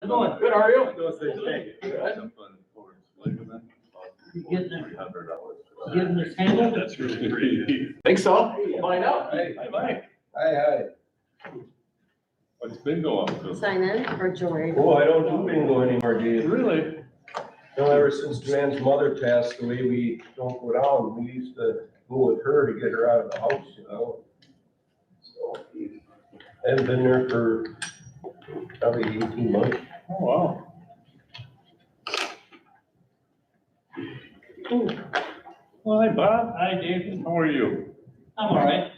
doing? Good, how are you? Getting this handled? That's really great. Think so? We'll find out. Hi, Mike. Hi. What's bingo up to? Sign in or join? Oh, I don't do bingo anymore, Dave. Really? No, ever since Joanne's mother passed away, we don't go down. We used to go with her to get her out of the house, you know? So, I haven't been there for probably 18 months. Oh, wow. Well, hi, Bob. Hi, Jason. How are you? I'm all right.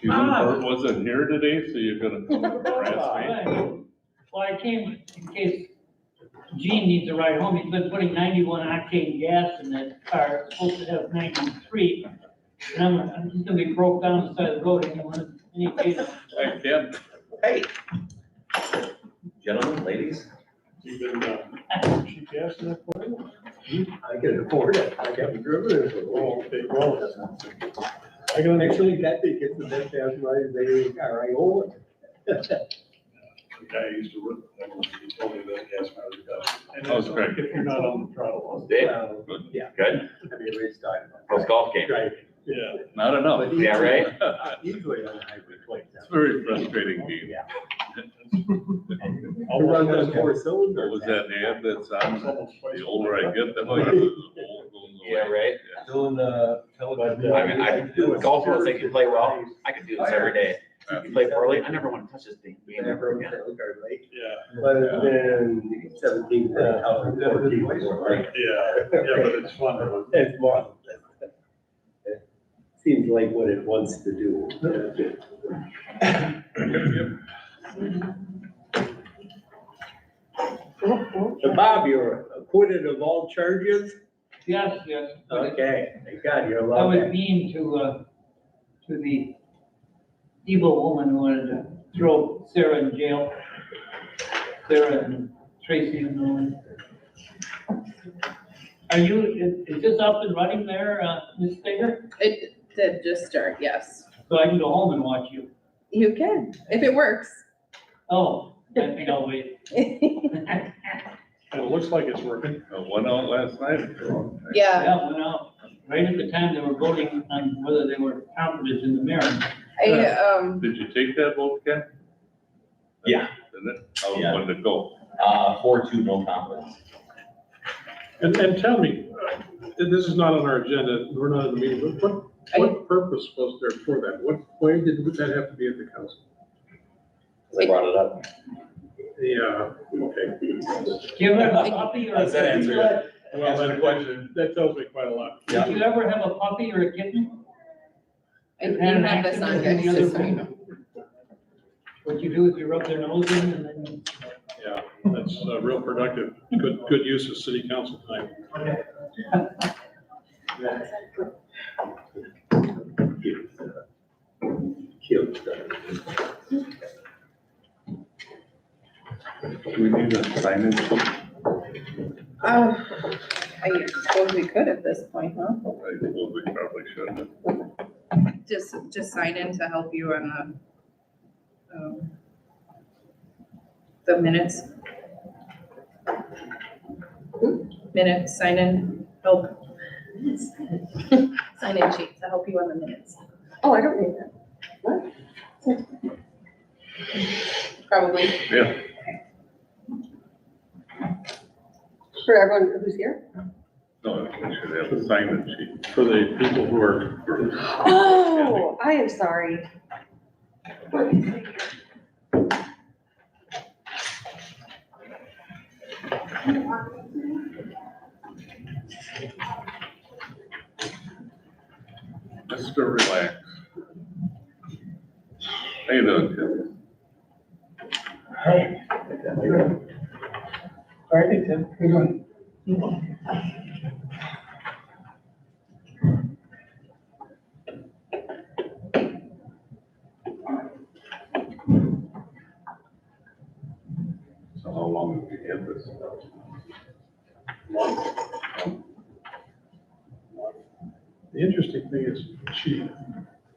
Bert wasn't here today, so you're gonna come and harass me? Right. Well, I came in case Gene needs a ride home. He's been putting 91 octane gas in that car. It's supposed to have 93. And I'm just gonna be broke down the side of the road. Any case. I can't. Hey. Gentlemen, ladies. You been, cheap gas in that for you? I can afford it. I haven't driven it for a while. Okay, well, I can actually, that thing gets the best gas mileage of any car I own. the guy I used to work with, he told me that gas mileage does. And Oh, it's it's great. like if you're not on the throttle. Dave, Yeah. good? I mean, race time. How's golf game? Right. Yeah, not enough. Yeah, right? Usually on the highway like that. It's very frustrating game. Yeah. I'll Who runs run on four cylinders? What was that ad that's on? The older I get, the Oh, more yeah. the old goes away. Yeah, right? Doing, television. I mean, golf rules think you play well. I could do this every day. You play poorly, I never want to touch this thing. Never Yeah. Yeah, But it's been 17, 2014. Right? yeah, but it's fun. It's fun. It seems like what it wants to do. So Bob, you're acquitted of all charges? Yes, yes. Okay, thank God, you're I was allowed. mean to the evil woman who wanted to throw Sarah in jail. Sarah and Tracy and Owen. Are you, is this up and running there, Ms. Stager? It did just start, yes. So I can go home and watch you? You can, if it works. Oh, I think I'll wait. And it looks like it's working. Went out last night. Yeah, Yeah, went out, right at the time they were voting on whether they were confident in the mayor. Did you take that vote, Ken? Yeah. Did it? How Yeah. did it go? 4-2, no confidence. And tell me, this is not on our agenda, we're not in the meeting, but what purpose was there for that? Why did that have to be at the council? I brought it up. Yeah, okay. Do you ever have a puppy or a Does that answer kitten? it? Well, Answer the question. that tells me quite a lot. Did you ever have a puppy or a kitten? I do Had an have this on accident here, in the other just so you know. What you do is you rub their nose in and then. Yeah, that's real productive. Good use of city council time. Cute. Do we need a sign-in? I suppose we could at this point, huh? I suppose we probably should. Just sign in to help you on the minutes. Minutes, sign in, help. Sign in sheet to help you on the minutes. Oh, I don't need that. What? Probably. Yeah. For everyone who's here? No, we should have a sign-in sheet for the people who are. Oh, I am sorry. Just to relax. How you doing, Tim? Hey. All right, Tim. How you doing? So how long have you had this? The interesting thing is, she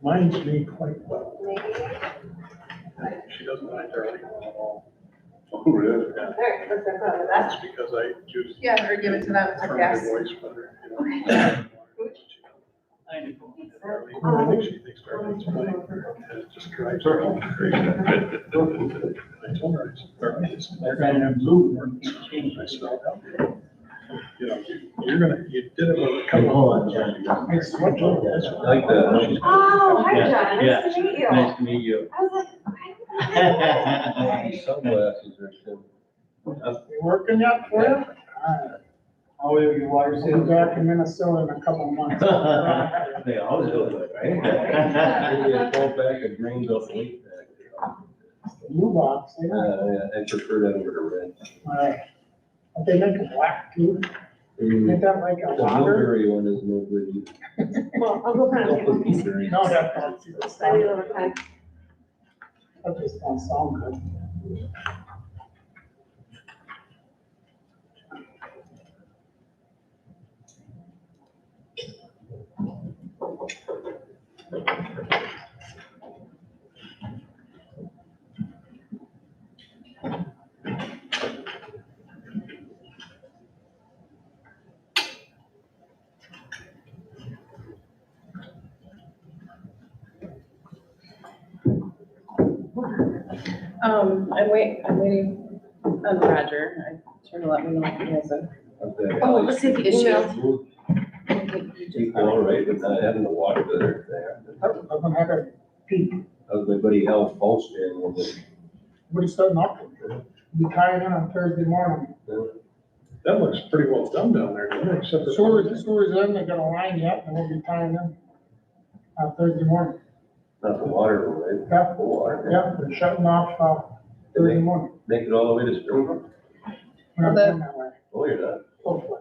minds me quite well. She doesn't mind Darlene at all. Really? Yeah, All right, let's talk about that. that's because I choose. Yeah, or give it to them, From yes. my voice, whether, you know. I know. I think she thinks Darlene's playing, and it just drives her crazy. I told her, I said, Darlene, They're kind of blue. Change. I said, you know, you did it with a couple of. I said, "What job?" That's what- Like that. Oh, hi, Yeah, John, yeah. nice to meet you. Nice to meet you. I was like, I don't know. Sunglasses or something. You working yet for you? How are your water I'll be back in Minnesota in a couple of months. They always do it, Maybe right? I fall back and drains up late back Blue box, there. yeah. I prefer that over the red. Alright. But they make a black too. Make that like a The water. blueberry one is no good either. Well, I'll go find Don't put it. blueberry. No, that's not. I need a little time. That just don't sound good. I'm waiting on Roger. I tried to let me know if he has a. Oh, let's see if you emailed. People all right with not having the water there. I'm gonna have a peek. How's my buddy Al Falls doing with it? What are you starting up? Be tying in on Thursday morning. That looks pretty well done down there, doesn't it? Except for. Sewer's in, they got a line yet, and we'll be tying in on Thursday morning. Not the water, right? Yeah. The water. Yeah, they're shutting off, Thursday morning. Make it all the way to Springbrook? We're not going that way, Oh, you're not? hopefully.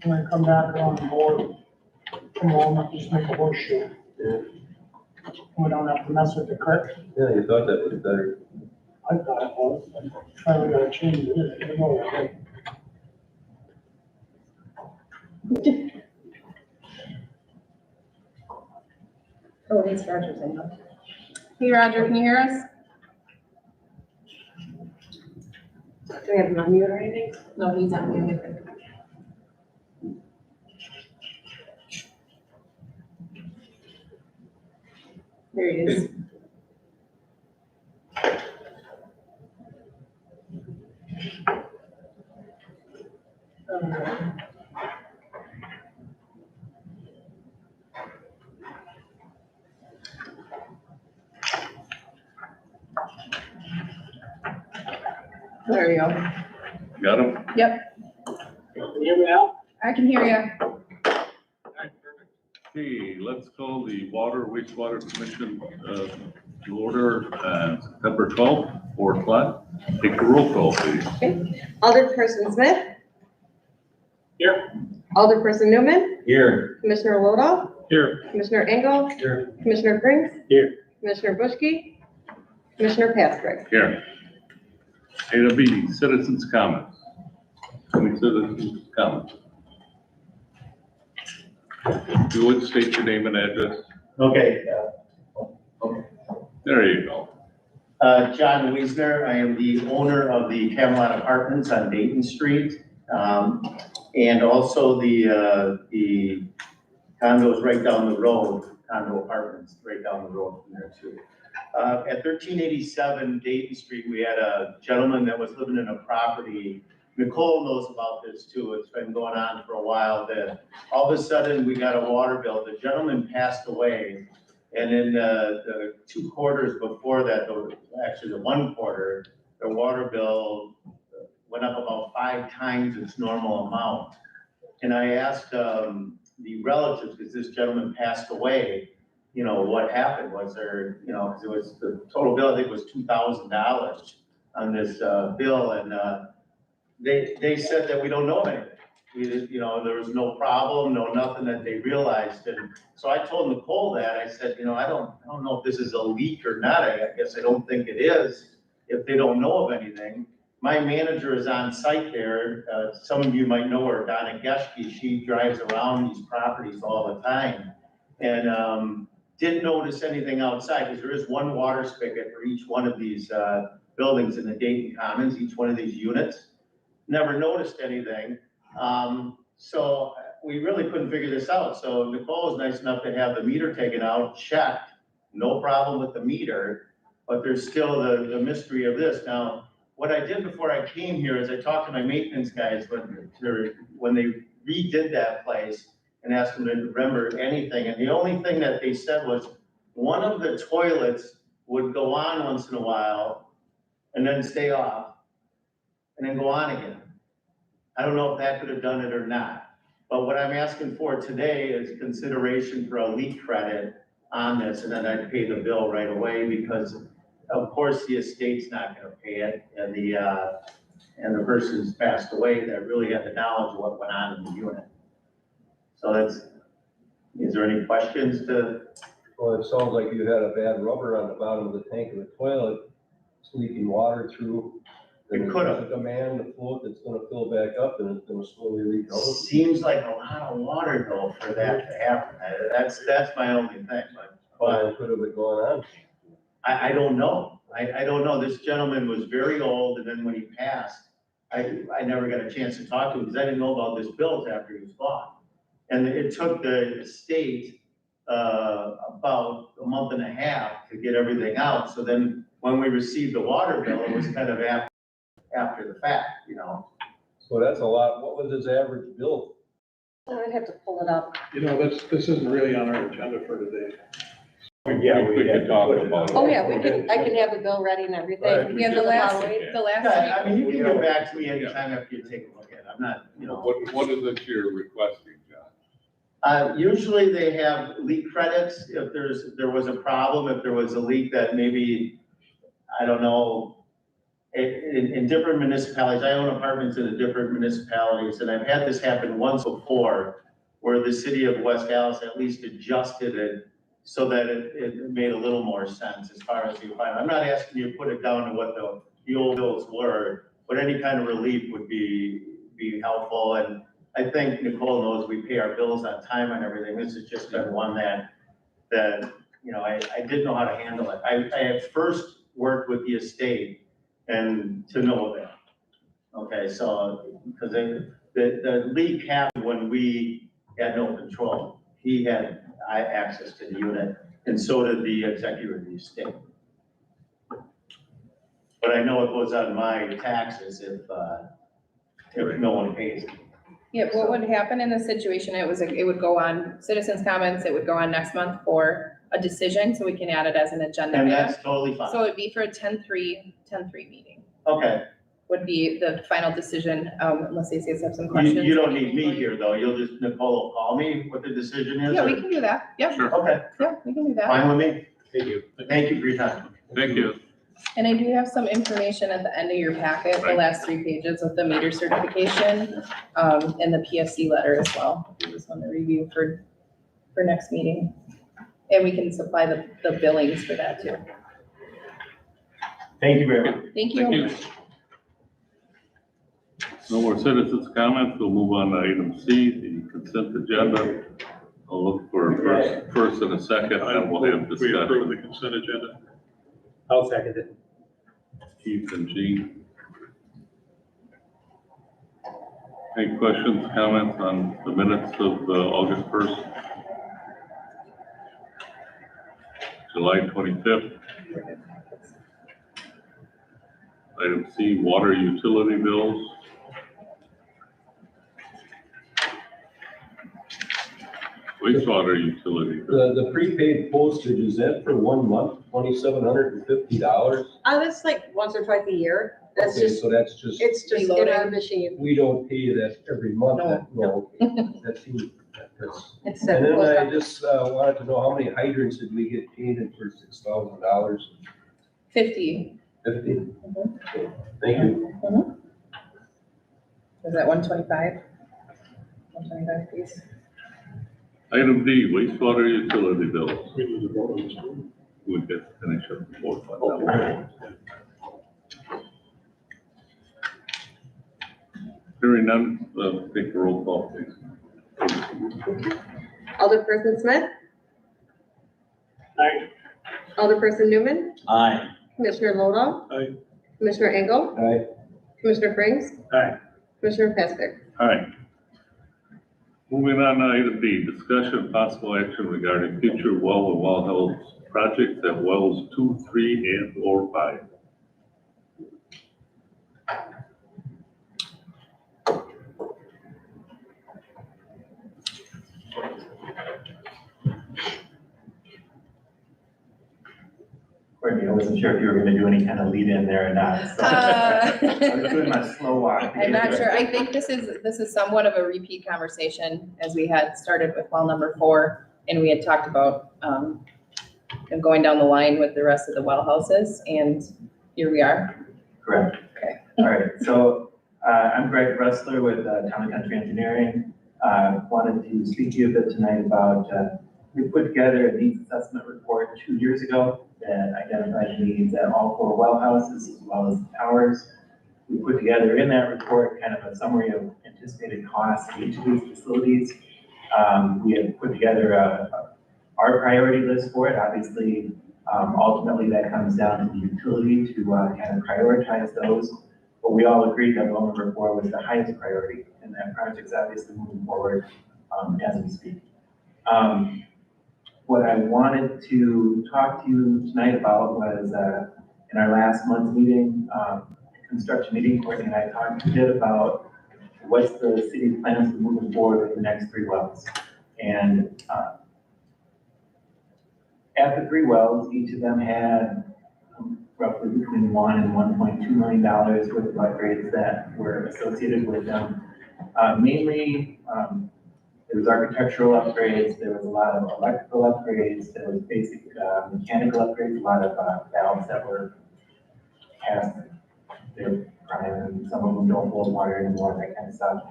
And then come back on board, come home and just make a horseshoe. Yeah. We don't have to mess with the creek. Yeah, you thought that was better. I thought it was, but finally gotta change it. It's more like- Oh, it's Roger's in there. Hey, Roger, can you hear us? Do we have him on mute or anything? No, he's on mute. There he is. There you go. Got him? Yep, Can you hear me now? I can hear you. Okay, let's call the Water Wastewater Commission, to order, September 12th, 4 o'clock. Take the roll call, please. Alderperson Smith? Here. Alderperson Newman? Here. Commissioner Lodo? Here, Commissioner Engel? Here. Commissioner Prince? Here. Commissioner Bushki? Commissioner Patrick? Here. Item B, citizens' comments. Any citizens' comments? If you would state your name and address. Okay, There you go. John Wiesner, I am the owner of the Camelot Apartments on Dayton Street. And also the condos right down the road, condo apartments right down the road from there too. At 1387 Dayton Street, we had a gentleman that was living in a property. Nicole knows about this too. It's been going on for a while that all of a sudden we got a water bill. The gentleman passed away. And in the 2 quarters before that, actually the 1 quarter, the water bill went up about 5 times its normal amount. And I asked the relatives, because this gentleman passed away, you know, what happened? Was there, you know, because it was, the total bill, I think, was $2,000 on this bill. And they said that we don't know anything. We didn't, you know, there was no problem, no nothing that they realized. And so I told Nicole that, I said, you know, I don't know if this is a leak or not. I guess I don't think it is, if they don't know of anything. My manager is on site there. Some of you might know her, Donna Geschke. She drives around these properties all the time. And didn't notice anything outside, because there is 1 water spigot for each one of these buildings in the Dayton Commons, each one of these units. Never noticed anything. So we really couldn't figure this out. So Nicole was nice enough to have the meter taken out, checked, no problem with the meter, but there's still the mystery of this. Now, what I did before I came here is I talked to my maintenance guys when they redid that place and asked them to remember anything. And the only thing that they said was one of the toilets would go on once in a while and then stay off and then go on again. I don't know if that could have done it or not. But what I'm asking for today is consideration for a leak credit on this, and then I'd pay the bill right away because of course the estate's not gonna pay it, and the person's passed away that really had the knowledge of what went on in the unit. So is there any questions to? Well, it sounds like you had a bad rubber on the bottom of the tank of the toilet, it's leaking water through. It could have. There's a demand to float that's gonna fill back up and it's gonna slowly leak out. Seems like a lot of water though for that to happen. That's my only thing, but What could have been going on? I don't know. I don't know. This gentleman was very old, and then when he passed, I never got a chance to talk to him because I didn't know about this bill after he was gone. And it took the estate about a month and a half to get everything out. So then when we received the water bill, it was kind of after the fact, you know. So that's a lot. What was his average bill? I'd have to pull it up. You know, this isn't really on our agenda for today. Yeah, we could talk about it. Oh, yeah, I can have the bill ready and everything. Right. Yeah, the last Yeah, I mean, you week, can go back to me anytime after you take a look at it. I'm not, you know. What is it you're requesting, John? Usually they have leak credits if there was a problem, if there was a leak that maybe, I don't know, in different municipalities, I own apartments in the different municipalities, and I've had this happen once before, where the city of West Dallas at least adjusted it so that it made a little more sense as far as the final. I'm not asking you to put it down to what the old bills were, but any kind of relief would be helpful. And I think Nicole knows we pay our bills on time and everything. This has just been one that, you know, I didn't know how to handle it. I had first worked with the estate and to know that. Okay, so, because the leak happened when we had no control. He had access to the unit, and so did the executive of the estate. But I know it goes on my taxes if no one pays. yeah, what would happen in this situation, it would go on citizens' comments, it would go on next month for a decision, so we can add it as an agenda And item. that's totally So fine. it'd be for a 10-3 meeting, Okay, would be the final decision, unless they have some questions. you don't need me here, though. You'll just, Nicole will call me what the decision is? Yeah, or- we can do that, yeah, Sure. Okay, yeah, we can do that. fine with me. Thank you. Thank you for your time. Thank you. And I do have some information at the end of your packet, the Right. last 3 pages of the meter certification, and the PSC letter as well. If you just want to review for next meeting. And we can supply the billings for that too. Thank you very much. Thank Thank you. you. No more citizens' comments. We'll move on to item C, the consent agenda. I'll look for a first and a second, and we'll have We approve the discussion. consent agenda. I'll second it. Keith and Jean. Any questions, comments on the minutes of August 1st? July 25th? Item C, water utility bills. Wastewater utility. bill. The prepaid postage, is that for 1 month, $2,750? That's like once or twice a year. That's Okay, just, so that's just, it's just in our Reloading. machine. we don't pay that every month, No. no. That seems, that's. It's And then I just wanted to know how many hydrants did we get painted for $6,000? 50, 50? Thank you. is that 125? 125 please. Item D, wastewater utility bills. We need to vote on this one. We get to finish up before. Hearing none, take a roll call, please. Alderperson Smith? Aye. Alderperson Newman? Aye. Commissioner Lodo? Aye. Commissioner Engel, Aye. Commissioner Frings. Aye. Commissioner Fessler. Aye. Moving on to item B, discussion of possible action regarding future well and well health projects at wells 2, 3, and/or 5. Courtney, I wasn't sure if you were gonna do any kind of lead in there or not, so. I was doing my slow walk. I'm not sure. I think this is somewhat of a repeat conversation as we had started with well number 4, and we had talked about, going down the line with the rest of the well houses, and here we are. Correct. Okay. All right, so, I'm Greg Bressler with, Town and Country Engineering. Wanted to speak to you a bit tonight about, we put together a needs assessment report 2 years ago that identified needs at all 4 well houses as well as the towers. We put together in that report kind of a summary of anticipated costs of each of these facilities. We had put together our priority list for it. Obviously, ultimately that comes down to the utility to kind of prioritize those. But we all agreed that well number 4 was the highest priority, and that project's obviously moving forward as we speak. What I wanted to talk to you tonight about was in our last month's meeting, construction meeting, Courtney and I talked a bit about what's the city's plans for moving forward with the next 3 wells. And at the 3 wells, each of them had roughly between $1 and $1.2 million worth of upgrades that were associated with them. Mainly, there was architectural upgrades, there was a lot of electrical upgrades, there was basic mechanical upgrades, a lot of valves that were cast, they're prime, and some of them don't hold water anymore, that kind of stuff.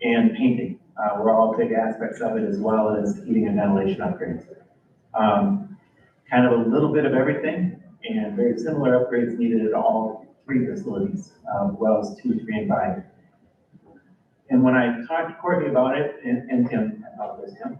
And painting were all big aspects of it, as well as heating and ventilation upgrades. Kind of a little bit of everything, and very similar upgrades needed at all 3 facilities, wells 2, 3, and 5. And when I talked to Courtney about it, and Tim, I apologize, Tim,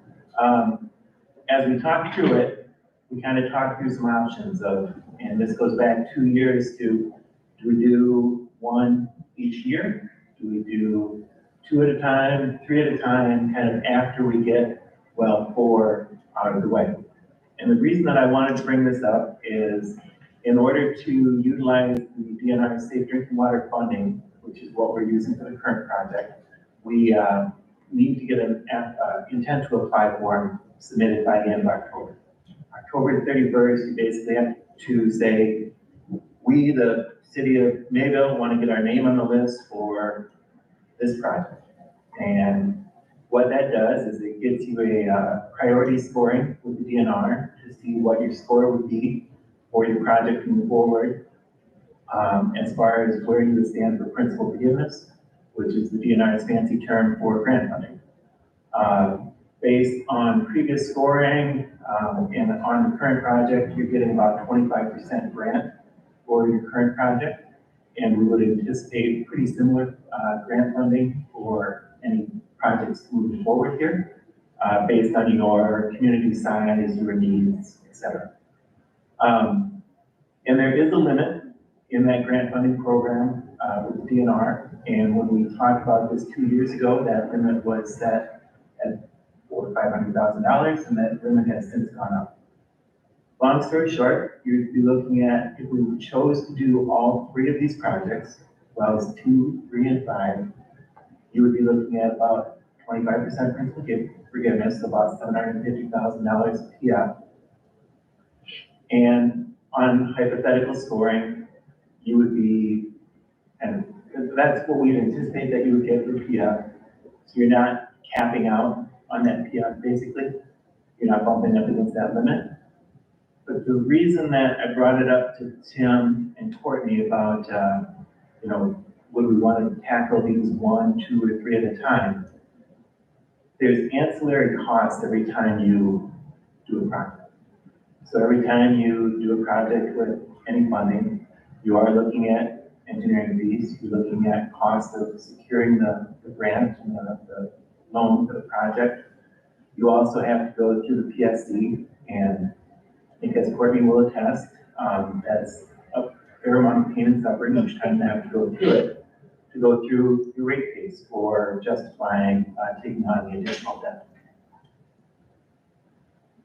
as we talked through it, we kind of talked through some options of, and this goes back 2 years to, do we do 1 each year? Do we do 2 at a time, 3 at a time, kind of after we get well 4 out of the way? And the reason that I wanted to bring this up is in order to utilize the DNR Safe Drinking Water funding, which is what we're using for the current project, we need to get an intent to apply form submitted by the end of October. October 31st, you basically have to say, we, the city of Mayville, want to get our name on the list for this project. And what that does is it gives you a priority scoring with the DNR to see what your score would be for your project to move forward. As far as where you would stand for principal forgiveness, which is the DNR's fancy term for grant funding. Based on previous scoring and on the current project, you're getting about 25% grant for your current project. And we would anticipate pretty similar grant funding for any projects moving forward here, based on your community size, your needs, et cetera. And there is a limit in that grant funding program with the DNR. And when we talked about this 2 years ago, that limit was set at $400,000 or $500,000, and that limit has since gone up. Long story short, you'd be looking at, if we chose to do all 3 of these projects, wells 2, 3, and 5, you would be looking at about 25% principal forgiveness, about $750,000 PF. And on hypothetical scoring, you would be, and that's what we anticipate that you would get for PF. So you're not capping out on that PF, basically. You're not bumping up against that limit. But the reason that I brought it up to Tim and Courtney about, would we want to tackle these 1, 2, or 3 at a time? There's ancillary costs every time you do a project. So every time you do a project with any funding, you are looking at engineering fees, you're looking at costs of securing the grant and the loan for the project. You also have to go through the PSC, and I think as Courtney will attest, that's fair amount of pain and suffering each time they have to go through it, to go through the rate case for justifying taking on the additional debt.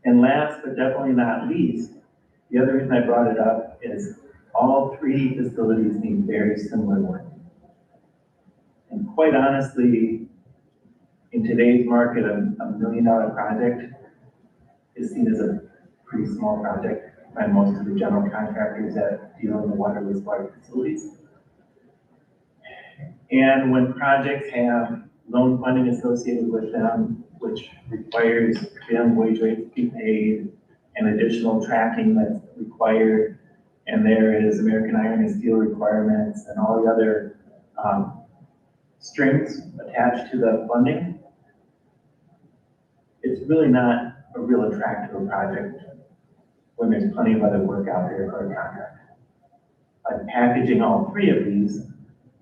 And last but definitely not least, the other reason I brought it up is all three facilities need very similar work. And quite honestly, in today's market, a $1 million project is seen as a pretty small project by most of the general contractors that deal in the water wastewater facilities. And when projects have loan funding associated with them, which requires minimum wage rates to be paid and additional tracking that's required, and there is American Iron and Steel requirements and all the other strings attached to the funding, it's really not a real attractive project when there's plenty of other work out there for a contract. By packaging all three of these,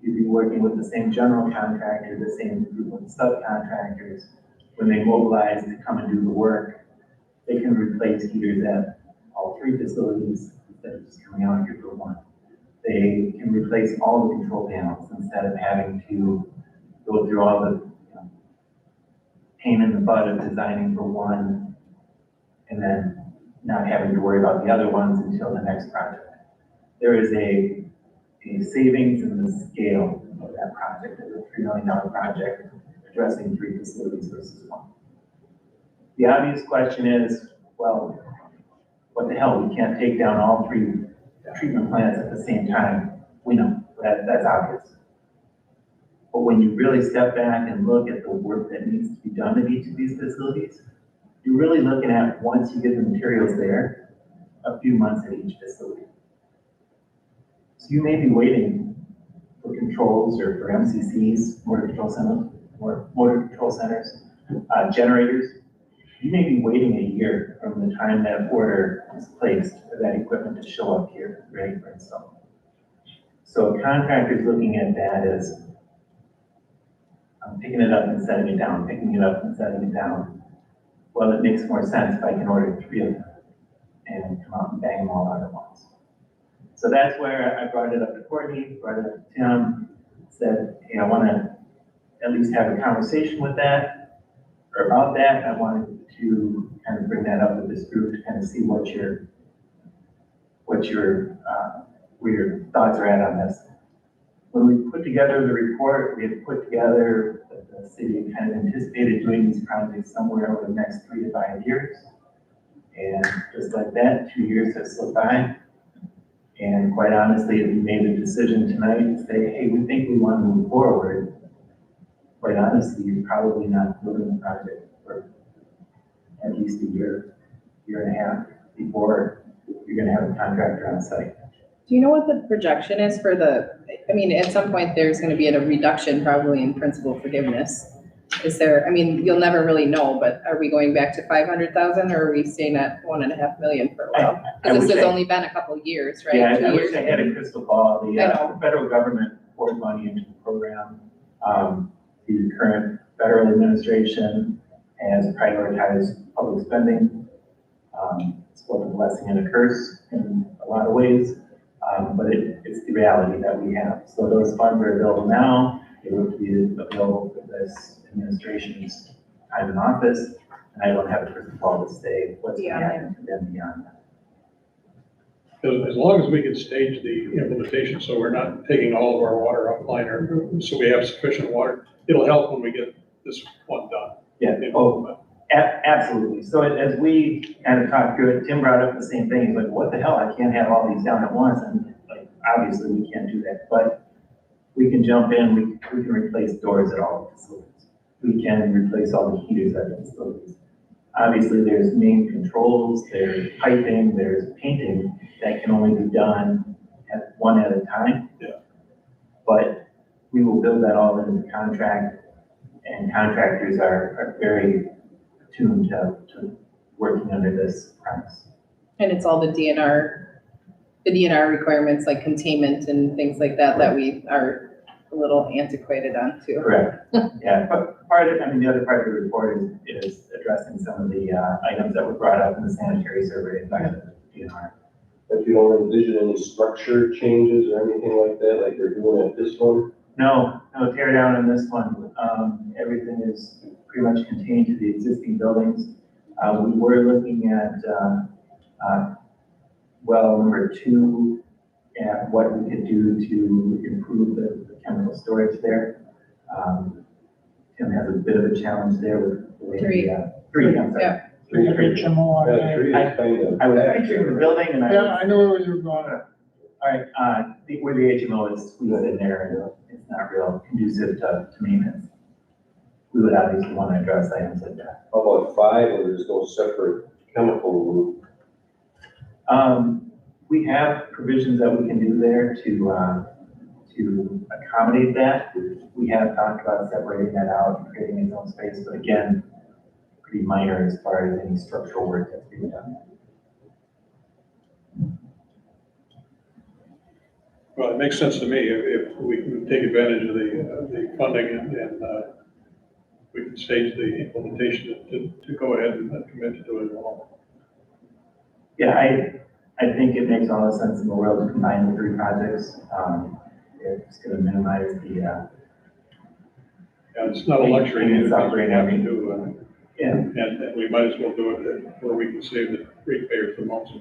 you'd be working with the same general contractor, the same group of subcontractors. When they mobilize to come and do the work, they can replace heaters at all three facilities instead of just coming out here for one. They can replace all the control panels instead of having to go through all the pain in the butt of designing for one and then not having to worry about the other ones until the next project. There is a savings in the scale of that project. It's a $3 million project addressing three facilities versus one. The obvious question is, well, what the hell? We can't take down all three treatment plants at the same time. We know that's obvious. But when you really step back and look at the work that needs to be done at each of these facilities, you're really looking at, once you get the materials there, a few months at each facility. So you may be waiting for controls or for MCCs, motor control centers, generators. You may be waiting a year from the time that order is placed for that equipment to show up here, ready for install. So a contractor's looking at that as, I'm picking it up and setting it down, picking it up and setting it down. Well, it makes more sense if I can order three of them and come out and bang them all out at once. So that's where I brought it up to Courtney, brought it up to Tim, said, hey, I want to at least have a conversation with that, or about that. I wanted to kind of bring that up with this group to kind of see where your thoughts are at on this. When we put together the report, we had put together that the city kind of anticipated doing these projects somewhere over the next 3 to 5 years. And just like that, 2 years have slipped by. And quite honestly, if we made a decision tonight to say, hey, we think we want to move forward, quite honestly, you're probably not building the project for at least a year and a half before you're going to have a contractor on site. Do you know what the projection is for at some point, there's gonna be a reduction probably in principal forgiveness. Is there, you'll never really know, but are we going back to 500,000 or are we staying at 1.5 million for a while? Because this has only been a couple of years, right? Yeah, 2 I years. wish I had a crystal ball. I know. The federal government poured money into the program. The current federal administration has prioritized public spending. It's both a blessing and a curse in a lot of ways, but it's the reality that we have. So those funds are available now. They will be available for this administration's time in office, and I don't have a crystal ball to say what's going to happen to them beyond that. As long as we can stage the implementation, so we're not taking all of our water offline, or so we have sufficient water, it'll help when we get this one done. Yeah, absolutely. So as we kind of talked through it, Tim brought up the same thing. He's like, what the hell? I can't have all these down at once. And like, obviously we can't do that, but we can jump in. We can replace doors at all the facilities. We can replace all the heaters at the facilities. Obviously there's main controls, there's piping, there's painting that can only be done one at a time. Yeah. But we will build that all into the contract, and contractors are very attuned to working under this premise. And it's all the DNR requirements like containment and things like that, that we are a little antiquated on too. Correct. Yeah, but the other part of the report is addressing some of the items that were brought up in the sanitary survey by the DNR If you don't envision any structure changes or anything like that, like they're doing at this one? No, no tear down on this one. Everything is pretty much contained to the existing buildings. We were looking at, well, number 2, at what we could do to improve the chemical storage there. Tim has a bit of a challenge there with the way. 3. 3, I'm sorry. Yeah. Three HMO, I Yeah, think. three is kind of. I was picturing the building and I was. Yeah, I know where you're going. All right, where the HMO is squeezed in there, and it's not real conducive to maintenance. We would obviously want to address items like that. How about 5, where there's no separate chemical room? We have provisions that we can do there to accommodate that. We have talked about separating that out and creating its own space, but again, pretty minor as far as any structural work that's being done. Well, it makes sense to me if we can take advantage of the funding and we can stage the implementation to go ahead and commit to do it all. Yeah, I think it makes all the sense in the world to combine the 3 projects. It's going to minimize the, Yeah, it's not a luxury. It's It's operating. having to do, yeah, and we might as well do it where we can save the ratepayers the most.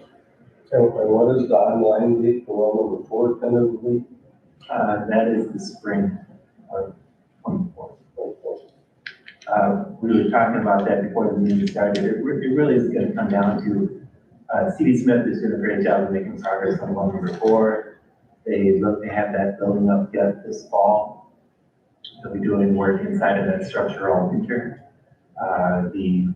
And what is the online date for well number 4 tentatively? that is the spring of 24. We were talking about that before the meeting started. It really is going to come down to, C.D. Smith is doing a great job of making progress on well number 4. They look to have that building up yet this fall. They'll be doing work inside of that structure all winter. The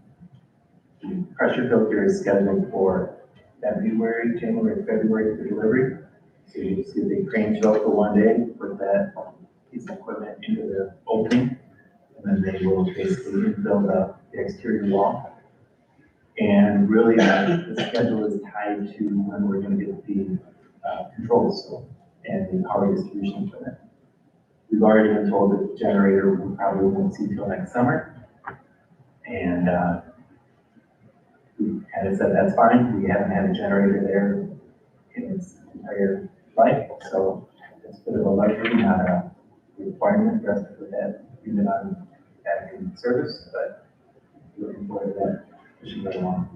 pressure filter is scheduled for January, February for delivery. So you see the crane show up for one day, put that piece of equipment into the opening, and then they will basically infill the exterior wall. And really, the schedule is tied to when we're going to get the controls and the power distribution equipment. We've already been told that the generator we probably won't see till next summer. And we kind of said that's fine. We haven't had a generator there in its entire life. So it's a bit of a luxury, not a requirement for us to put that unit on back in service, but looking forward to that pushing right along.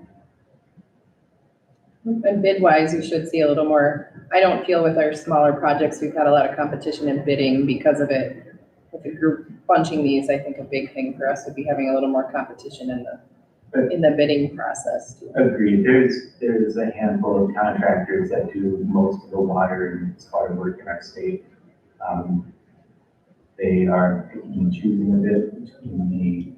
And bid wise, you should see a little more. I don't feel with our smaller projects, we've had a lot of competition in bidding because of it. With the group bunching these, I think a big thing for us would be having a little more competition in the bidding process. Agreed. There's a handful of contractors that do most of the water and wastewater work in our state. They are picking and choosing a bit between the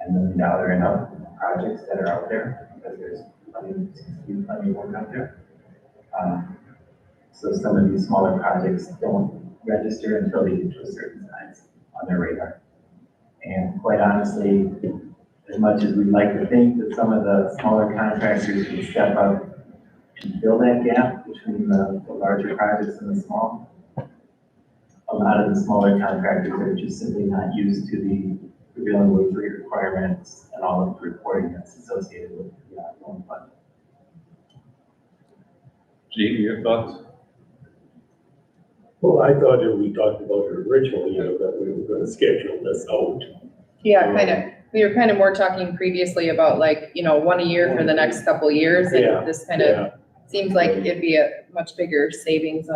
$10 million and up projects that are out there, because there's plenty of work out there. So some of these smaller projects don't register until they get to a certain size on their radar. And quite honestly, as much as we'd like to think that some of the smaller contractors can step up and fill that gap between the larger projects and the small, a lot of the smaller contractors are just simply not used to the prevailing wage rate requirements and all of the reporting that's associated with the loan fund. Gene, your thoughts? Well, I thought that we talked about it originally, that we were gonna schedule this out. Yeah, kind of. We were kind of more talking previously about like, one a year for the next couple of years. Yeah, And this kind of seems like it'd be a much bigger savings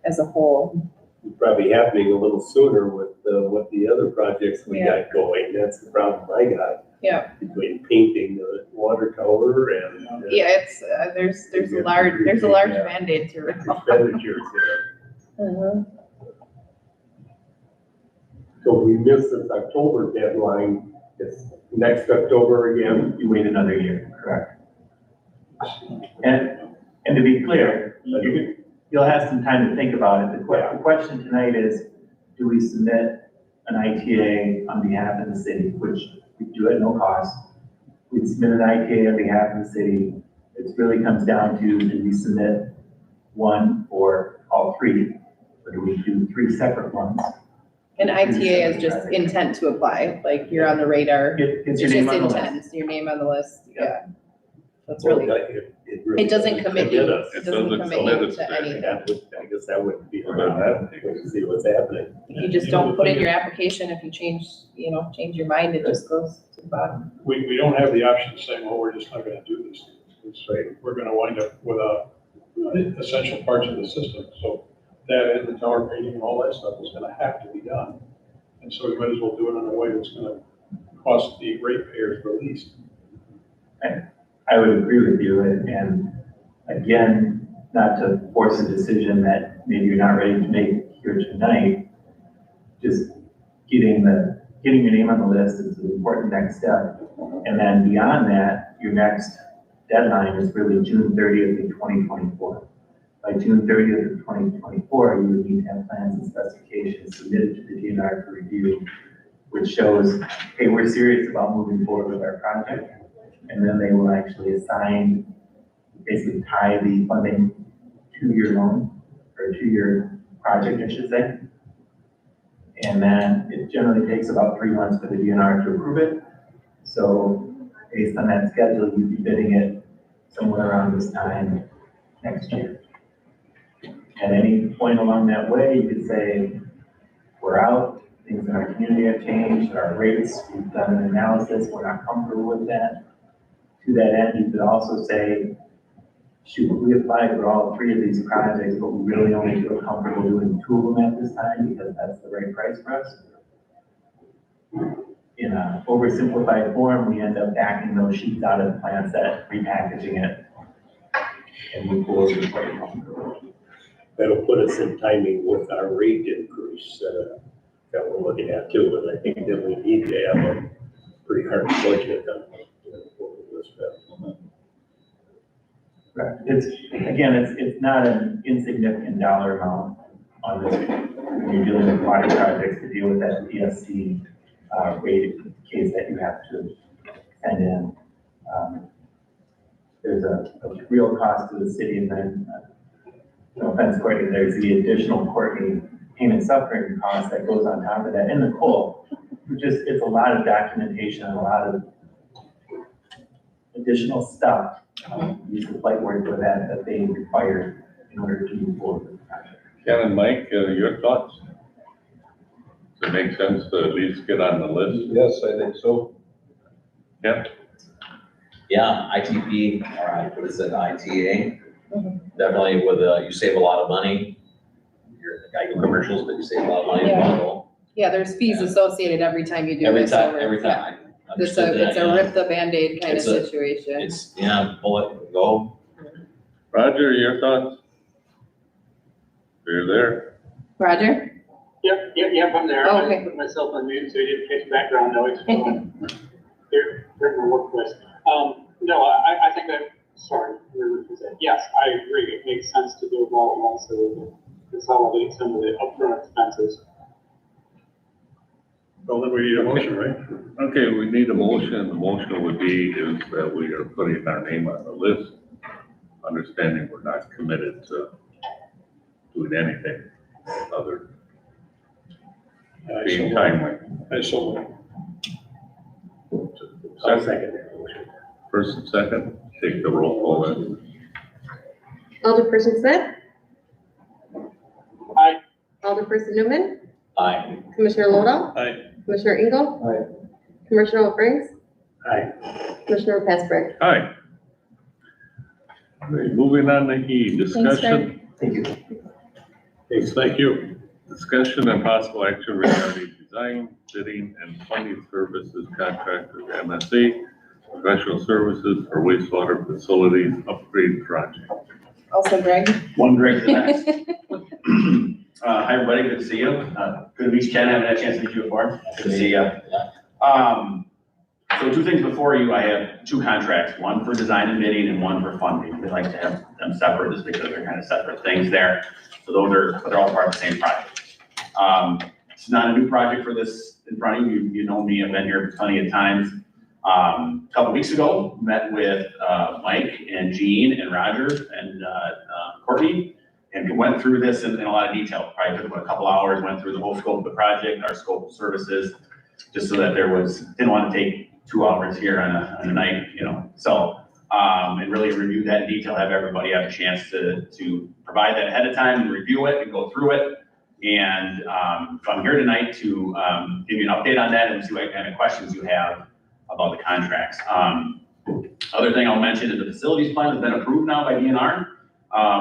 as a whole. Probably happening a little sooner with what the other projects we Yeah. got going. That's the problem I got. Yeah. Between painting the water tower and. Yeah, it's, there's a large mandate to recall. Expenditures there. Mhm. So we missed this October deadline. It's next October again. You wait another year, correct? And to be clear, you'll have some time to think about it. The question tonight is, do we submit an ITA on behalf of the city, which we do at no cost? We submit an ITA on behalf of the city. It really comes down to, do we submit one or all 3? Or do we do 3 separate ones? And ITA is just intent to apply, like you're on the radar. It's It's your just name on the list. intent, your name on the list, yeah. That's really, really it doesn't commit you, us. it doesn't commit you to anything. I guess that wouldn't be allowed to see what's happening. If you just don't put in your application, if you change your mind, it just goes to the bottom. We don't have the option of saying, well, we're just not gonna do this. It's right, we're gonna wind up with essential parts of the system, so that and the tower painting and all that stuff is gonna have to be done. And so we might as well do it in a way that's gonna cost the ratepayers the least. I would agree with you, and again, not to force a decision that maybe you're not ready to make here tonight, just getting your name on the list is an important next step. And then beyond that, your next deadline is really June 30th of 2024. By June 30th of 2024, you would need to have plans and specifications submitted to the DNR for review, which shows, hey, we're serious about moving forward with our project. And then they will actually assign, basically tie the funding to your loan, or to your project, I should say. And then it generally takes about 3 months for the DNR to approve it. So based on that schedule, you'd be bidding it somewhere around this time next year. At any point along that way, you could say, we're out, things in our community have changed, our rates, we've done an analysis, we're not comfortable with that. To that end, you could also say, shoot, we applied for all 3 of these projects, but we really only feel comfortable doing 2 of them at this time because that's the right price for us. In an oversimplified form, we end up backing those sheets out of the plan set, repackaging it, and move forward with what you're comfortable with. That'll put us in timing with our rate increase that we're looking at too, and I think that we need to have a pretty hard budget on this. Correct. It's not an insignificant dollar amount on this, when you're dealing with water projects, to deal with that PSC rate case that you have to send in. There's a real cost to the city, and then, no offense, Courtney, there's the additional Courtney payment suffering cost that goes on top of that, and Nicole, it's a lot of documentation and a lot of additional stuff. Use the polite word for that they require in order to move forward with the project. Ken and Mike, your thoughts? Does it make sense to at least get on the list? Yes, I think so. Ken? Yeah, ITP, what is it, ITA? Mhm. Definitely you save a lot of money. I do commercials, but you save a lot of money. Yeah. Yeah, there's fees associated every time you do Every this. time, over. every Yeah. time. I It's understood that, a yeah. rip the Band-Aid kind of It's a- situation. It's, pull it, go. Roger, your thoughts? You're there. Roger? Yep, I'm there. Oh, I okay. put myself on mute so you didn't catch background noise. Here, in the workplace. No, I think yes, I agree. It makes sense to do it all at once so we can consolidate some of the upfront expenses. Well, then we need a motion, right? Okay, we need a motion. The motion would be is that we are putting our name on the list, understanding we're not committed to doing anything other than being timely. I'll second that motion. First and second, take the roll call in. Alderperson Smith? Aye. Alderperson Newman? Aye. Commissioner Lodo? Aye. Commissioner Engel? Aye. Commissioner Frings? Aye. Commissioner Pasbrick? Aye. All right, moving on to E, discussion. Thank you. Thank you. Discussion and possible action regarding design, bidding, and funding services contract with MSA, professional services for wastewater facilities upgrade project. Also Greg? One Greg to the next. Hi, everybody, good to see you. Good to meet you, Ken, I haven't had a chance to meet you before. Good to see you. So 2 things before you, I have 2 contracts, one for design and bidding and one for funding. We like to have them separate just because they're kind of separate things there. So they're all part of the same project. It's not a new project for this in front of you. You know me, I've been here plenty of times. A couple weeks ago, met with Mike and Jean and Roger and Courtney, and went through this in a lot of detail. Probably took about a couple hours, went through the whole scope of the project, our scope of services, just so that didn't want to take 2 hours here on a night, So and really review that in detail, have everybody have a chance to provide that ahead of time and review it and go through it. And so I'm here tonight to give you an update on that and see what kind of questions you have about the contracts. Other thing I'll mention is the facilities plan has been approved now by DNR.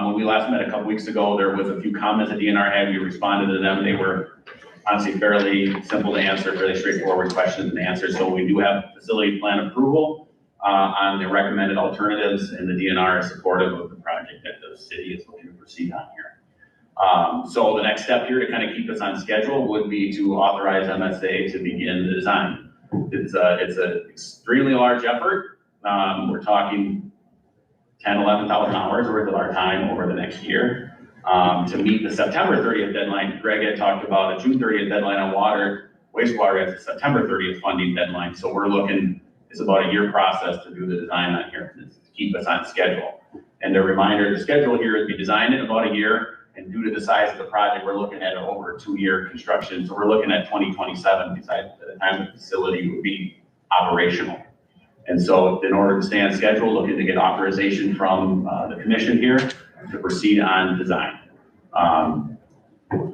When we last met a couple weeks ago, there was a few comments that DNR had. We responded to them. They were honestly fairly simple to answer, fairly straightforward questions and answers. So we do have facility plan approval on the recommended alternatives, and the DNR is supportive of the project that the city is looking to proceed on here. So the next step here to kind of keep us on schedule would be to authorize MSA to begin the design. It's an extremely large effort. We're talking 10, 11,000 hours worth of our time over the next year to meet the September 30th deadline. Greg had talked about a June 30th deadline on wastewater has a September 30th funding deadline. So we're looking, it's about a year process to do the design on here to keep us on schedule. And a reminder, the schedule here is we designed it in about a year, and due to the size of the project, we're looking at over a 2-year construction. So we're looking at 2027 besides the time the facility would be operational. And so in order to stay on schedule, looking to get authorization from the commission here to proceed on design. I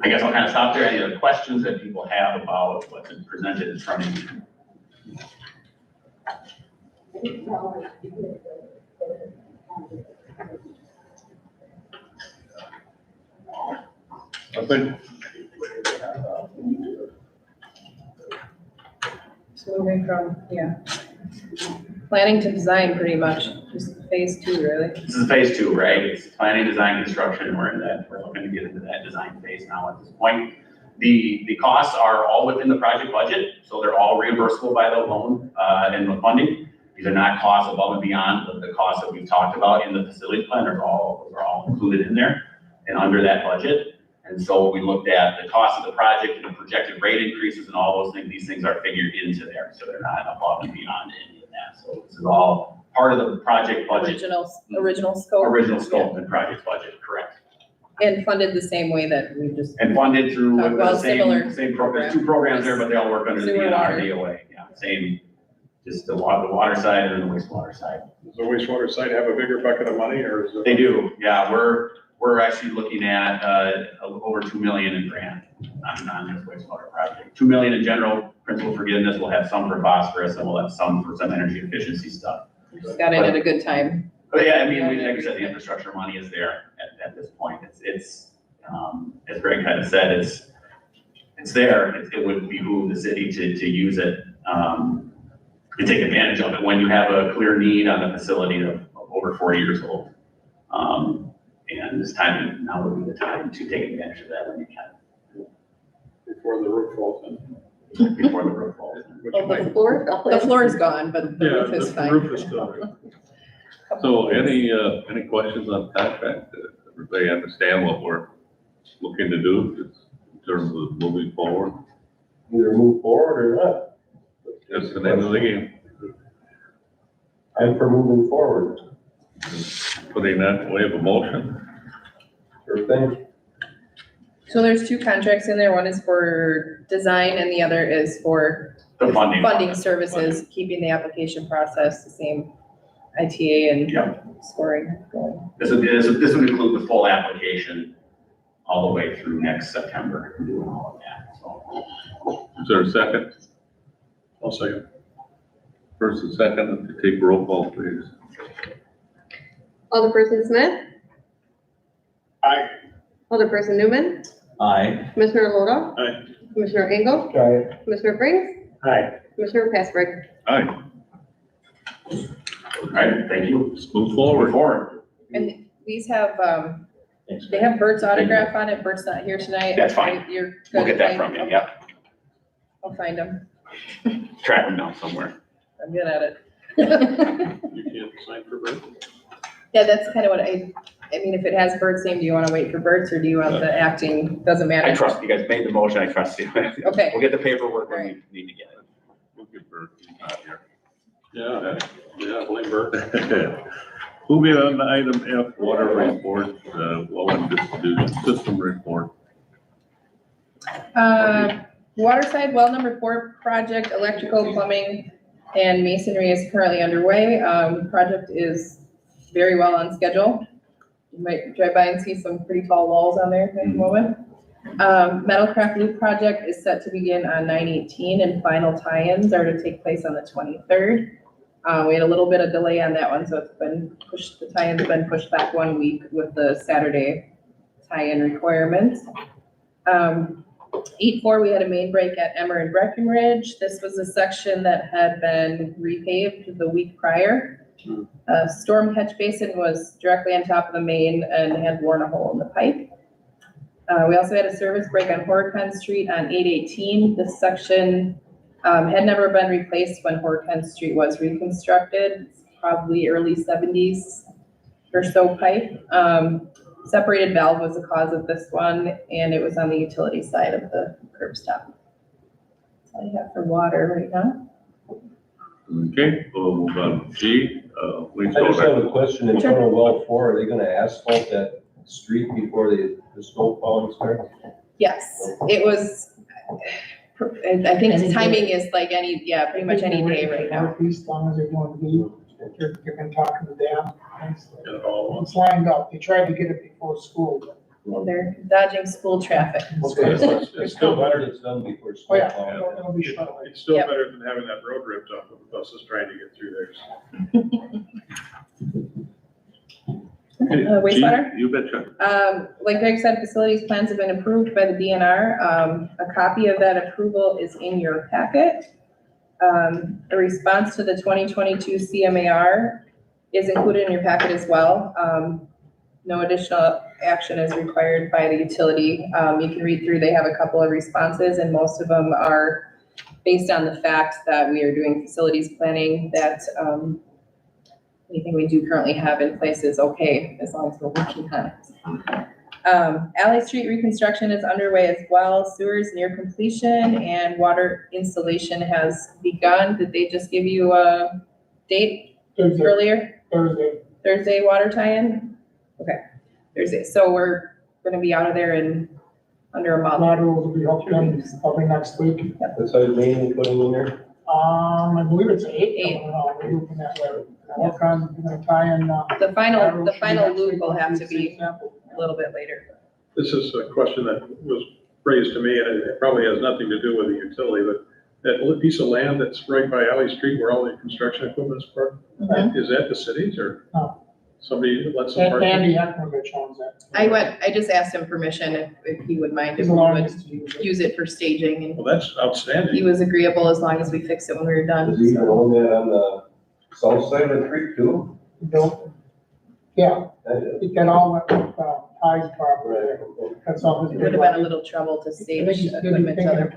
guess I'll kind of stop there. Any other questions that people have about what's been presented in front of you? So moving from, planning to design pretty much, just phase 2 really. This is phase 2, right? It's planning, design, construction. We're looking to get into that design phase now at this point. The costs are all within the project budget, so they're all reimbursable by the loan and the funding. These are not costs above and beyond the costs that we've talked about in the facility plan. Those are all included in there and under that budget. And so we looked at the cost of the project and the projected rate increases and all those things. These things are figured into there, so they're not above and beyond any of that. So this is all part of the project budget. Original scope. Original scope and project budget, correct. And funded the same way that we just. And funded through Well, the similar same program. 2 programs there, but they all work under the Sewer, DNR water. DOA. Yeah, same, just the water side and the wastewater side. Does the wastewater side have a bigger bucket of money, or is it? They do, yeah. We're actually looking at over 2 million in grant on this wastewater project. 2 million in general principal forgiveness. We'll have some for phosphorus, and we'll have some for some energy efficiency stuff. Just got in at a good time. But yeah, I mean, like I said, the infrastructure money is there at this point. It's as Greg kind of said, it's there. It would behoove the city to use it, to take advantage of it when you have a clear need on the facility of over 40 years old. And this time, now would be the time to take advantage of that when you can. Before the roof falls in. Before the roof falls in. Which Oh, might- the floor is gone, but the roof is fine. The roof is still there. So any questions on contract? Everybody understand what we're looking to do just in terms of moving forward? Either move forward or not. That's the name of the game. I'm for moving forward. Putting that, we have a motion. Sure thing. So there's 2 contracts in there. One is for design and the other is for The funding. funding services, keeping the application process the same ITA and Yep. scoring going. This would include the full application all the way through next September, doing all of that, so. Is there a second? I'll second. First and second, if you take roll call, please. Alderperson Smith, Aye. Alderperson Newman, Aye. Commissioner Lodo, Aye. Commissioner Engel, Try it. Commissioner Briggs, Aye. Commissioner Passberg. Aye, All right, thank you. let's move Forward. forward. And these have, they have Bert's autograph on it. Bert's not here tonight. That's fine. You're good. We'll get that Fine. from you, yeah. I'll find them. Track them down somewhere. I'm good at it. You can't sign for Brent? Yeah, that's kind of what I mean, if it has Bert's name, do you want to wait for Bert's or do you want the acting? Doesn't matter. I trust you guys made the motion, I trust you. Okay. We'll get the paperwork when we need to get it. We'll get Bert, he's not here. Yeah, blame Bert. Moving on to item F, water report, well and distribution system report. Water side, well number 4 project, electrical, plumbing, And masonry is currently underway. Project is very well on schedule. You might drive by and see some pretty tall walls on there at the moment. Metalcraft Loop project is set to begin on 9/18 and final tie-ins are to take place on the 23rd. We had a little bit of delay on that one, so it's been pushed, the tie-in's been pushed back 1 week with the Saturday tie-in requirements. 8/4, we had a main break at Emmer and Breckenridge. This was a section that had been repaved the week prior. Storm catch basin was directly on top of the main and had worn a hole in the pipe. We also had a service break on Horicon Street on 8/18. This section had never been replaced when Horicon Street was reconstructed. It's probably early 70s or so pipe. Separated valve was the cause of this one, and it was on the utility side of the curb stop. That's all I have for water right now. Okay, we'll move on. G, I just have a question in front of well 4, are they gonna asphalt that street before the snow plowing starts? Yes, it was, I think the timing is like any, yeah, pretty much any day right now. Northeast, as long as they're doing leave, they're gonna talk to the dam. get it all on. It's lined up. They tried to get it before school, but Well, they're dodging school traffic. Okay, so it's still better it's done before Oh, snow yeah, plowing. it'll be shut away. It's still Yep. better than having that road ripped off of buses trying to get through there. Wastewater? G, you betcha. Like Greg said, facilities plans have been approved by the DNR. A copy of that approval is in your packet. A response to the 2022 CMAR is included in your packet as well. No additional action is required by the utility. You can read through, they have a couple of responses and most of them are based on the fact that we are doing facilities planning, that anything we do currently have in place is okay, as long as we're working on it. Alley Street reconstruction is underway as well. Sewers near completion and water installation has begun. Did they just give you a date Thursday, earlier? Thursday. Water tie-in? Okay, Thursday. So we're gonna be out of there in under a month. Laterals will be hooked in probably next week. That's how you mainly putting in there? I believe it's 8. Eight. We're looking that way. Work on, we're gonna tie in, The final laterals should be next loop week will on have to these be examples. a little bit later. This is a question that was raised to me, and it probably has nothing to do with the utility, but that little piece of land that's right by Alley Street where all the construction equipment is parked, is that the city's or No. somebody that lets them park? Andy Heckmovich owns that. I just asked him permission if he would mind if He's we allowing would us to use it. use it for staging, and Well, that's he outstanding. was agreeable as long as we fix it when we were done. Does he so. own that on the south side of the creek too? Built. Yeah, it got all that, ties property there. That's all his. It would have been a little trouble to stage equipment to other.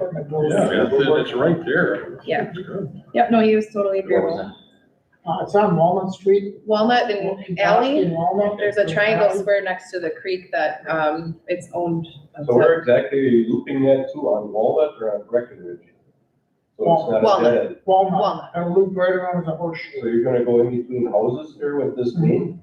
Yeah, it's right there. Yeah. It's good. Yep, no, he was totally agreeable. It's on Walnut Street. Walnut and Alley, In Walnut. there's a triangle square next to the creek that, it's owned. So where exactly are you looping that to, on Walnut or on Breckenridge? So it's not a Walnut. dead end. Walnut. Walnut. A loop right around the So horseshoe. you're gonna go in between houses there with this main?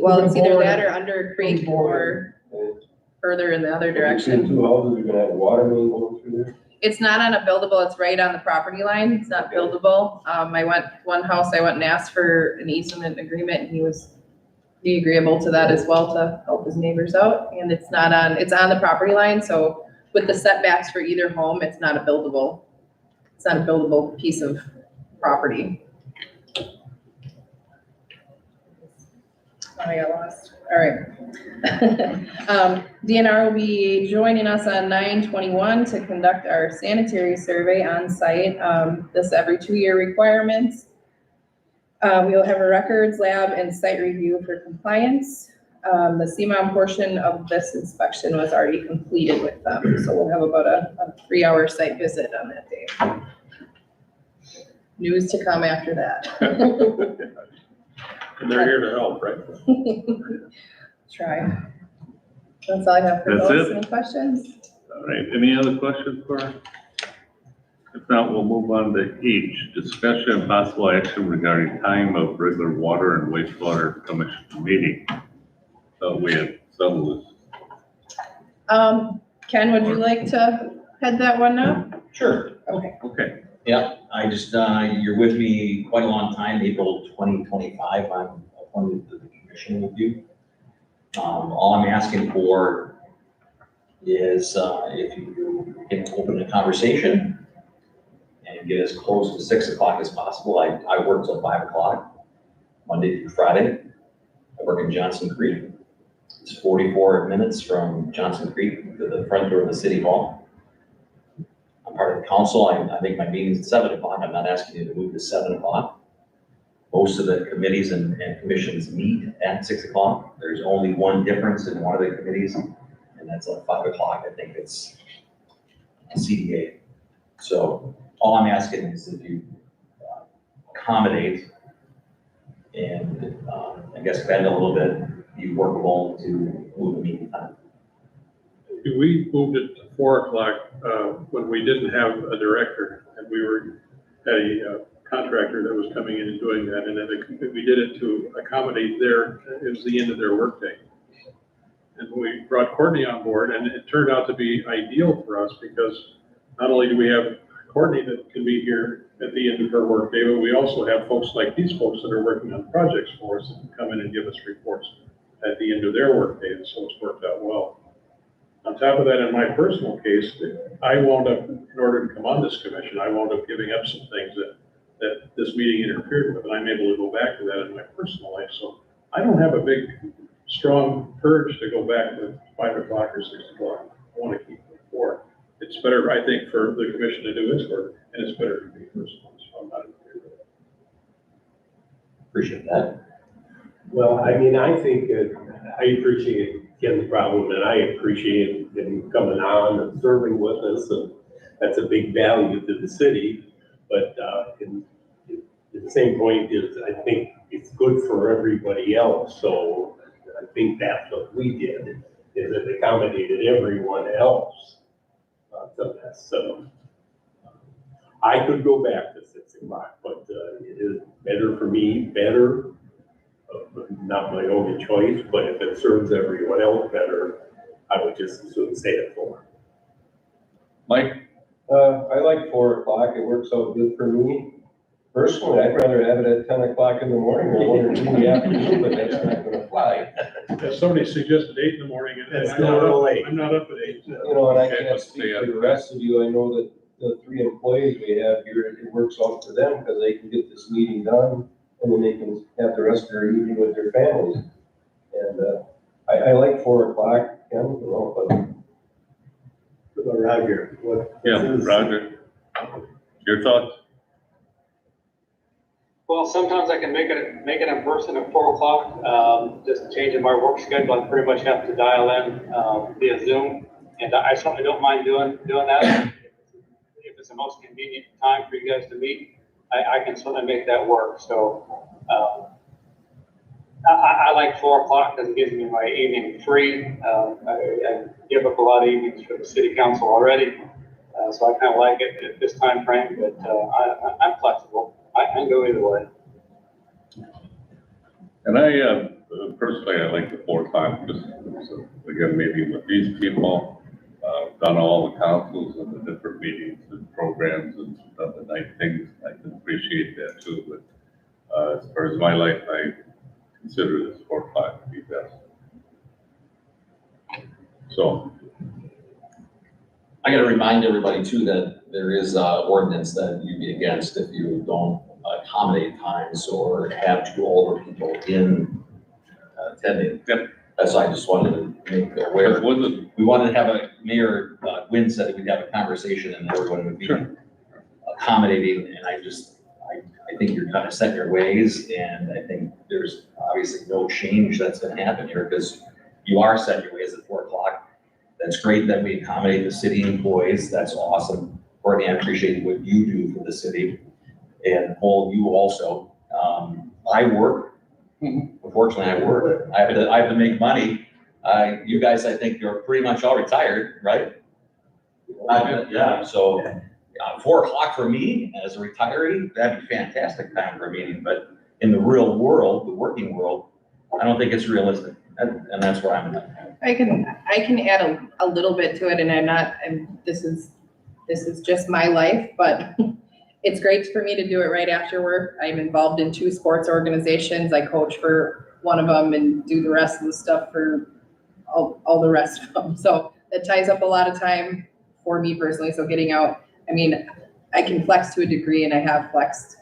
Well, it's either that or under creek or And further in the other between direction. two houses, you're gonna have a water main going through there? It's not on a buildable, it's right on the property line, it's not buildable. I went, one house, I went and asked for an easement agreement, and he was agreeable to that as well to help his neighbors out, and it's not on, it's on the property line, so with the setbacks for either home, it's not a buildable piece of property. Oh, I got lost. All right. DNR will be joining us on 9/21 to conduct our sanitary survey on site. This every 2-year requirements. We will have a records lab and site review for compliance. The CMOM portion of this inspection was already completed with them, so we'll have about a 3-hour site visit on that day. News to come after that. And they're here to help, right? Try. That's all I have for That's those. it? Any questions? All right, any other questions for us? If not, we'll move on to H, discussion and possible action regarding time of regular water and wastewater commission meeting. So we have settled this. Ken, would you like to head that one now? Sure. Okay. Okay, Yeah, I just, you're with me quite a long time, April 2025, I'm appointed to the commission with you. All I'm asking for is, if you can open a conversation and get as close to 6 o'clock as possible. I work till 5 o'clock, Monday through Friday. I work in Johnson Creek. It's 44 minutes from Johnson Creek to the front door of the city hall. I'm part of the council. I make my meetings at 7 o'clock. I'm not asking you to move to 7 o'clock. Most of the committees and commissions meet at 6 o'clock. There's only one difference in one of the committees, and that's at 5 o'clock. I think it's CDA. So all I'm asking is if you accommodate and I guess bend a little bit, be workable to move the meeting time. We moved it to 4 o'clock, when we didn't have a director and we had a contractor that was coming in and doing that. And then we did it to accommodate it was the end of their workday. And we brought Courtney on board, and it turned out to be ideal for us because not only do we have Courtney that can be here at the end of her workday, but we also have folks like these folks that are working on projects for us that can come in and give us reports at the end of their workday, and so it's worked out well. On top of that, in my personal case, I wound up, in order to come on this commission, I wound up giving up some things that this meeting interfered with, and I'm able to go back to that in my personal life. So I don't have a big, strong urge to go back to 5 o'clock or 6 o'clock. I want to keep it at 4. It's better, I think, for the commission to do its work, and it's better for me personally, so I'm not in favor of it. Appreciate that. Well, I mean, I think I appreciate Ken's problem, and I appreciate him coming on and serving with us, and that's a big value to the city. But the same point is, I think it's good for everybody else. So I think that's what we did, is it accommodated everyone else to this. So I could go back to 6 o'clock, but it is better for me, better. Not my only choice, but if it serves everyone else better, I would just as soon stay at 4. Mike? I like 4 o'clock. It works out good for me. Personally, I'd rather have it at 10 o'clock in the morning or 1 or 2 in the afternoon, but that's not gonna fly. If somebody suggested 8 in the morning, and That's I'm not not up, late. I'm not up at 8. You know, and I Okay, can't let's speak stay for up. the rest of you. I know that the 3 employees we have here, it works out for them because they can get this meeting done and then they can have the rest of their evening with their families. And, I like 4 o'clock, Ken, you know, but Roger, what? Yeah, Roger. Your thoughts? Well, sometimes I can make it in person at 4 o'clock, just changing my work schedule. I pretty much have to dial in, via Zoom. And I certainly don't mind doing that. If it's the most convenient time for you guys to meet, I can certainly make that work. So, I like 4 o'clock because it gives me my evening free. I give up a lot of evenings for the city council already. So I kind of like it at this time frame, but, I'm flexible. I can go either way. And I, personally, I like the 4 o'clock, just, so, again, maybe with these people, done all the councils and the different meetings and programs and stuff, and I think I can appreciate that too, but, as far as my life, I consider this 4 o'clock to be best. So, I gotta remind everybody too that there is ordinance that you'd be against if you don't accommodate times or have 2 older people in attending. Yep. That's why I just wanted to make it aware. We wanted to have Mayor Gwynn said that we'd have a conversation and everyone would be Sure. accommodating, and I think you're kind of set in your ways, and I think there's obviously no change that's gonna happen here because you are set in your ways at 4 o'clock. That's great that we accommodate the city employees. That's awesome. Courtney, I appreciate what you do for the city, and Paul, you also. I work. Unfortunately, I work. I have to make money. You guys, I think you're pretty much all retired, right? Yeah, so 4 o'clock for me as a retiree, that'd be fantastic time for a meeting, but in the real world, the working world, I don't think it's realistic, and that's where I'm at. I can add a little bit to it, and this is just my life, but it's great for me to do it right after work. I'm involved in 2 sports organizations. I coach for one of them and do the rest of the stuff for all the rest of them. So that ties up a lot of time for me personally. So getting out, I mean, I can flex to a degree and I have flexed,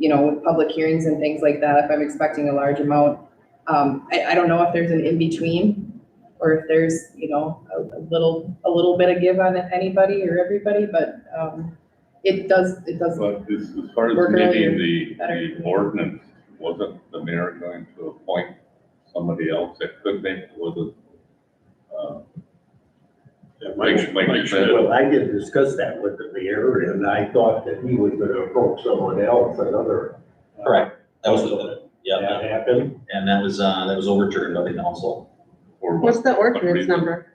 with public hearings and things like that, if I'm expecting a large amount. I don't know if there's an in-between or if there's, a little bit of give on anybody or everybody, but, it does But as far as Work earlier, meeting better. the ordinance, wasn't the mayor going to appoint somebody else that could make, was Yeah, Mike Schmidt. Well, I did discuss that with the mayor, and I thought that he was gonna approach someone else, another. Correct. That was, yeah, That happened. and that was overturned by the council. or What's the what ordinance reason? number?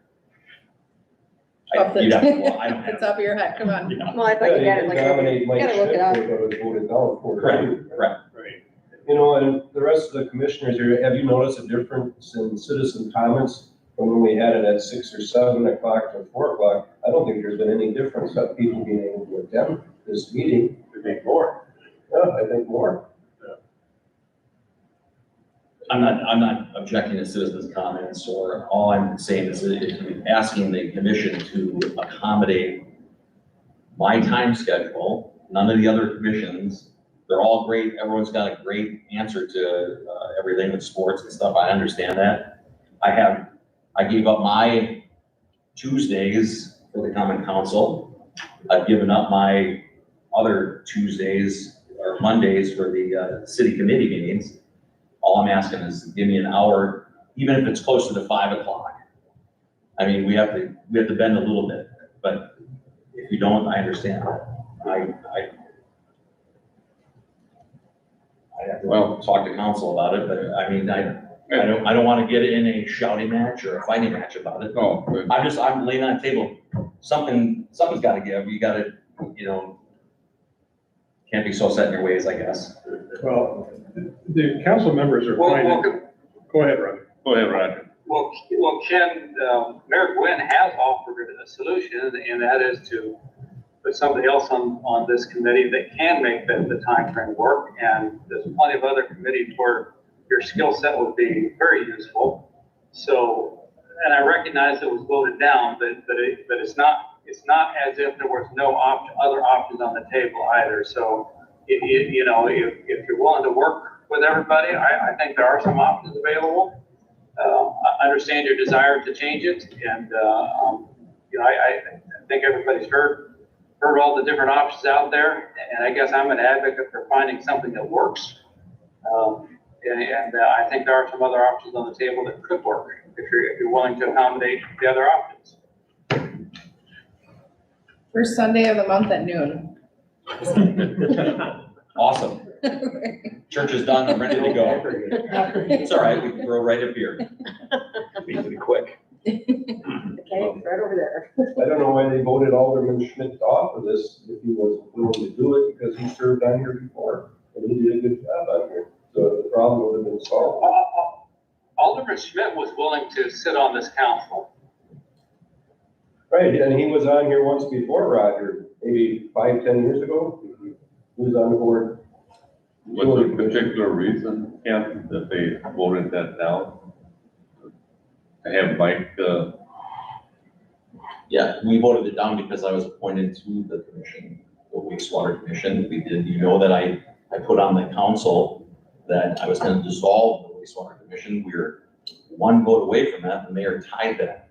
Off the, You'd have to- well, I don't the have. top of your head, come on. Yeah. Well, I thought you had it like, Nominate you Mike gotta look Schmidt, it up. but it was voted down for. Correct, correct. Right. And the rest of the commissioners here, have you noticed a difference in citizen comments from when we had it at 6 or 7 o'clock to 4 o'clock? I don't think there's been any difference of people being able to attend this meeting. I think more. Yeah, I think more. I'm not objecting to citizens' comments, or all I'm saying is asking the commission to accommodate my time schedule. None of the other commissions, they're all great. Everyone's got a great answer to everything with sports and stuff. I understand that. I gave up my Tuesdays for the common council. I've given up my other Tuesdays or Mondays for the city committee meetings. All I'm asking is give me an hour, even if it's closer to 5 o'clock. I mean, we have to bend a little bit, but if you don't, I understand. I have to talk to council about it, but I mean, I don't want to get in a shouting match or a fighting match about it. No, but I'm laying on the table, something's got to give. You got to, can't be so set in your ways, I guess. Well, the council members are finding, go ahead, Roger. go ahead, Roger. Well, Ken, Mayor Gwynn has offered a solution, and that is to put somebody else on this committee that can make the timeframe work. And there's plenty of other committees where your skill set would be very useful. So, and I recognize it was voted down, but it's not as if there was no other options on the table either. So, if you're willing to work with everybody, I think there are some options available. I understand your desire to change it, and I think everybody's heard all the different options out there, and I guess I'm an advocate for finding something that works. And I think there are some other options on the table that could work if you're willing to accommodate the other options. First Sunday of the month at noon. Awesome. Church is done, I'm ready to go. It's all right, we can grow right up here. Need to be quick. Okay, right over there. I don't know why they voted Alderman Schmidt off of this, if he wasn't willing to do it, because he served on here before, and he did a good job on here, so the problem would have been solved. Alderman Schmidt was willing to sit on this council. Right, and he was on here once before, Roger, maybe 5-10 years ago, he was on the board. Was there a particular reason, Ken, that they voted that down? I have Mike, Yeah, we voted it down because I was appointed to the commission, the wastewater commission. That I put on the council that I was gonna dissolve the wastewater commission. We were one vote away from that, the mayor tied that.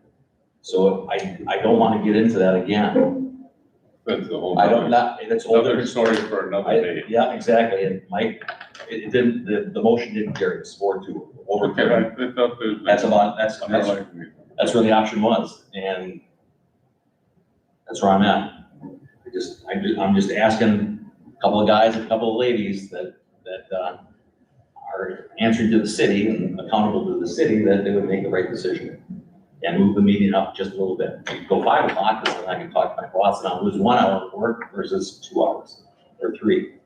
So I don't want to get into that again. that's the whole. It's a whole Another different story story. for another day. Yeah, exactly. And Mike, it didn't, the motion didn't carry, it's 4-2 Okay, over. I thought there's. That's where the option was, and that's where I'm at. I'm just asking a couple of guys, a couple of ladies that are answering to the city and accountable to the city, that they would make the right decision and move the meeting up just a little bit. We could go 5 o'clock, because then I can talk to my boss and I'll lose 1 hour of work versus 2 hours or 3.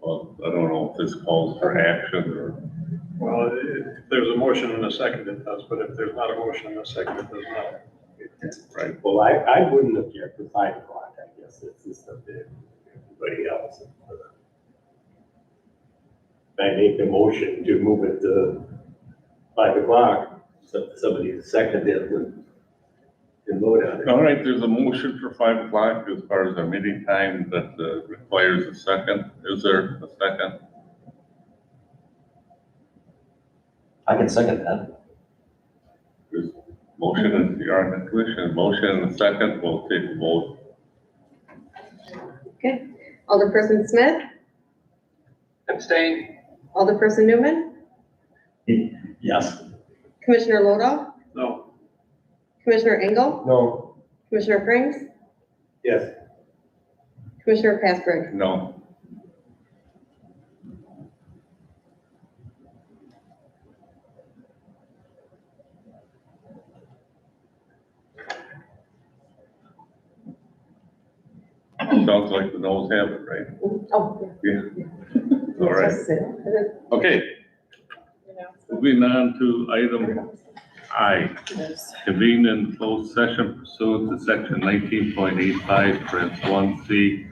Well, I don't know if this calls for action or. Well, if there's a motion and a second, it does, but if there's not a motion and a second, it does not. Right. Well, I wouldn't object to 5 o'clock, I guess, it's just up to everybody else. I make the motion to move it to 5 o'clock, so somebody second it and vote on it. All right, there's a motion for 5 o'clock as far as our meeting time that requires a second. Is there a second? I can second that. There's motion and you're on the commission, motion and a second, we'll take a vote. Okay. Alderperson Smith, Abstain. Alderperson Newman, Yes. Commissioner Lodo, No. Commissioner Engel, No, Commissioner Frings, Yes. Commissioner Casper. No. Sounds like the noes have it, right? Oh. Yeah. All right, okay, moving on to item I, convene in closed session pursuant to section 19.85, parens 1C,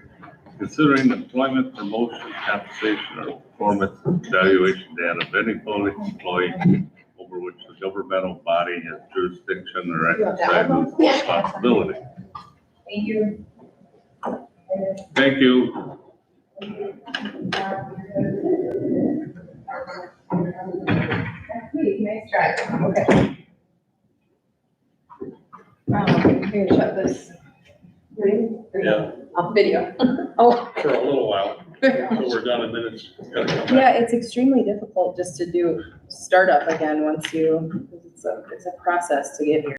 considering employment, promotion, compensation, or performance evaluation data of any public employee over which the governmental body has jurisdiction or exercises responsibility. Thank you. Thank you. Nice try. Okay. I'm gonna shut this. Yeah. Video. Oh, For a little while, so we're done in minutes. Yeah, it's extremely difficult just to do startup again once you, it's a process to get here.